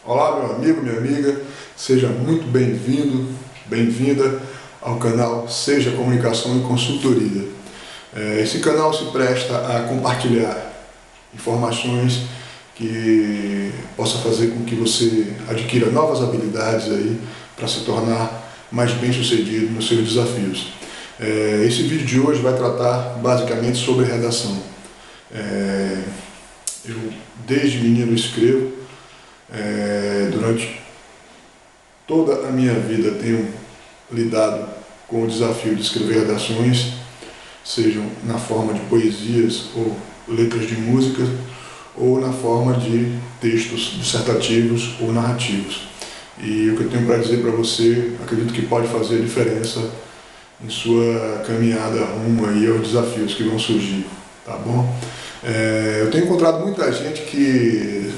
Olá, meu amigo, minha amiga, seja muito bem-vindo, bem-vinda ao canal Seja Comunicação e Consultoria. Esse canal se presta a compartilhar informações que possa fazer com que você adquira novas habilidades aí para se tornar mais bem-sucedido nos seus desafios. Esse vídeo de hoje vai tratar basicamente sobre redação. Eu, desde menino, escrevo. Durante toda a minha vida tenho lidado com o desafio de escrever redações, sejam na forma de poesias ou letras de música, ou na forma de textos dissertativos ou narrativos. E o que eu tenho para dizer para você, acredito que pode fazer a diferença em sua caminhada rumo aí aos desafios que vão surgir, tá bom? Eu tenho encontrado muita gente que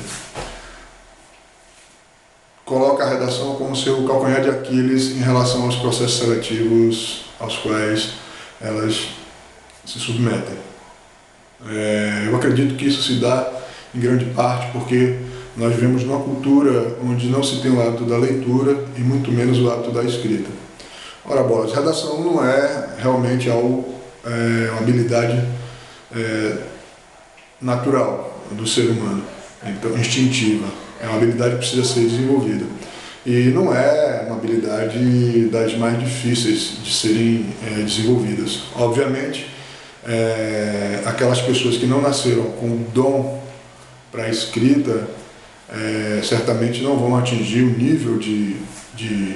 coloca a redação como seu calcanhar de Aquiles em relação aos processos seletivos aos quais elas se submetem. Eu acredito que isso se dá em grande parte porque nós vivemos numa cultura onde não se tem o hábito da leitura e muito menos o hábito da escrita. Ora, bolas, redação não é realmente algo, uma habilidade natural do ser humano, então instintiva. É uma habilidade que precisa ser desenvolvida. E não é uma habilidade das mais difíceis de serem desenvolvidas. Obviamente, aquelas pessoas que não nasceram com dom para a escrita, certamente não vão atingir o nível de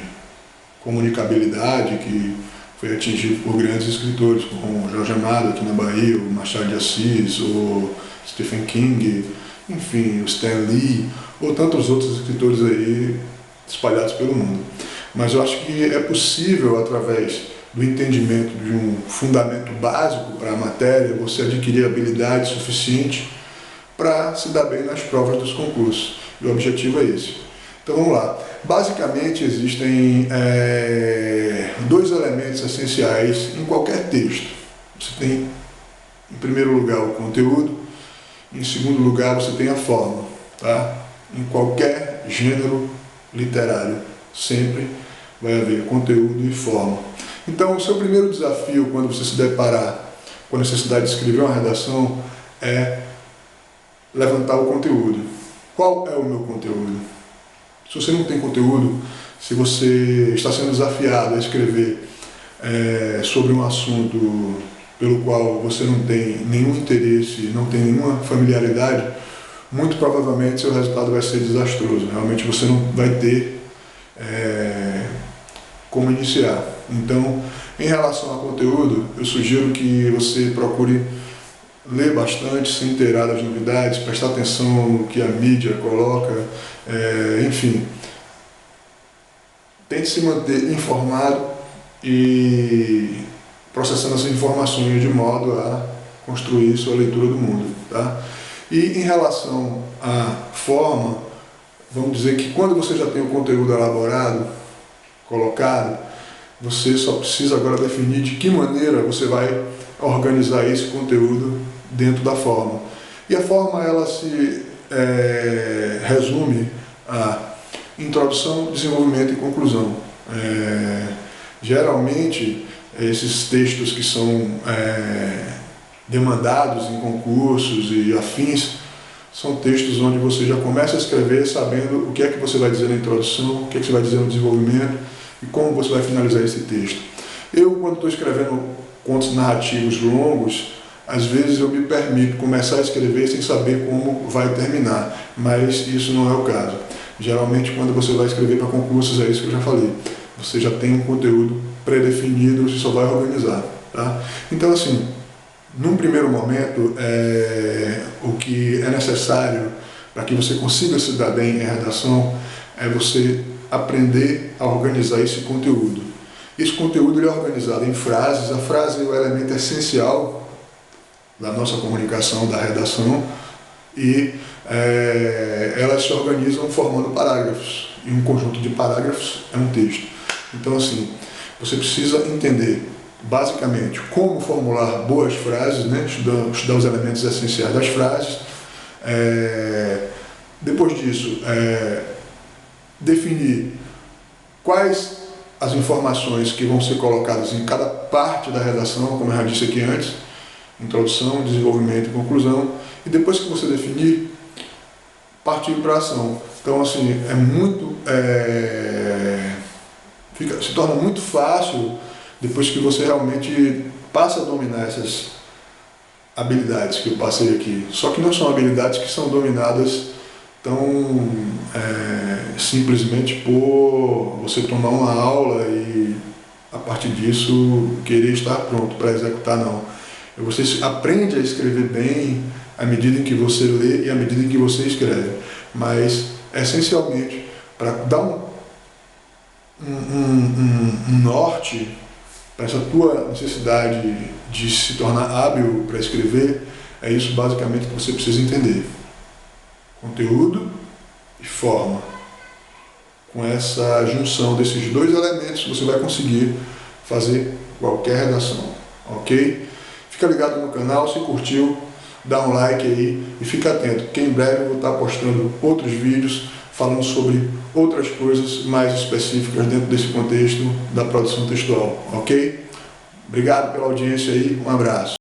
comunicabilidade que foi atingido por grandes escritores, como Jorge Amado aqui na Bahia, o Machado de Assis, o Stephen King, enfim, o Stan Lee, ou tantos outros escritores aí espalhados pelo mundo. Mas eu acho que é possível, através do entendimento de um fundamento básico para a matéria, você adquirir habilidade suficiente para se dar bem nas provas dos concursos. E o objetivo é esse. Então vamos lá. Basicamente existem dois elementos essenciais em qualquer texto. Você tem, em primeiro lugar, o conteúdo, em segundo lugar, você tem a forma, tá? Em qualquer gênero literário, sempre vai haver conteúdo e forma. Então, o seu primeiro desafio, quando você se deparar com a necessidade de escrever uma redação, é levantar o conteúdo. Qual é o meu conteúdo? Se você não tem conteúdo, se você está sendo desafiado a escrever sobre um assunto pelo qual você não tem nenhum interesse, não tem nenhuma familiaridade, muito provavelmente seu resultado vai ser desastroso. Realmente você não vai ter como iniciar. Então, em relação ao conteúdo, eu sugiro que você procure ler bastante, se inteirar das novidades, prestar atenção no que a mídia coloca, enfim. Tente se manter informado e processando essas informações de modo a construir sua leitura do mundo, tá? E em relação à forma, vamos dizer que quando você já tem o conteúdo elaborado, colocado, você só precisa agora definir de que maneira você vai organizar esse conteúdo dentro da forma. E a forma, ela se resume a introdução, desenvolvimento e conclusão. Geralmente, esses textos que são demandados em concursos e afins são textos onde você já começa a escrever sabendo o que é que você vai dizer na introdução, o que é que você vai dizer no desenvolvimento e como você vai finalizar esse texto. Eu, quando estou escrevendo contos narrativos longos, às vezes eu me permito começar a escrever sem saber como vai terminar, mas isso não é o caso. Geralmente, quando você vai escrever para concursos, é isso que eu já falei. Você já tem um conteúdo pré-definido, você só vai organizar, tá? Então, assim, num primeiro momento, o que é necessário para que você consiga se dar bem em redação é você aprender a organizar esse conteúdo. Esse conteúdo ele é organizado em frases. A frase é o elemento essencial da nossa comunicação, da redação, e elas se organizam formando parágrafos. E um conjunto de parágrafos é um texto. Então, assim, você precisa entender basicamente como formular boas frases, né? Estudar os elementos essenciais das frases. Depois disso, definir quais as informações que vão ser colocadas em cada parte da redação, como eu já disse aqui antes, introdução, desenvolvimento e conclusão, e depois que você definir, partir para a ação. Então, assim, se torna muito fácil depois que você realmente passa a dominar essas habilidades que eu passei aqui. Só que não são habilidades que são dominadas tão simplesmente por você tomar uma aula e a partir disso querer estar pronto para executar, não. Você aprende a escrever bem à medida em que você lê e à medida em que você escreve, mas essencialmente para dar um norte para essa tua necessidade de se tornar hábil para escrever, é isso basicamente que você precisa entender. Conteúdo e forma. Com essa junção desses dois elementos, você vai conseguir fazer qualquer redação, ok? Fica ligado no canal, se curtiu, dá um like aí e fica atento, que em breve eu vou estar postando outros vídeos falando sobre outras coisas mais específicas dentro desse contexto da produção textual, ok? Obrigado pela audiência aí, um abraço.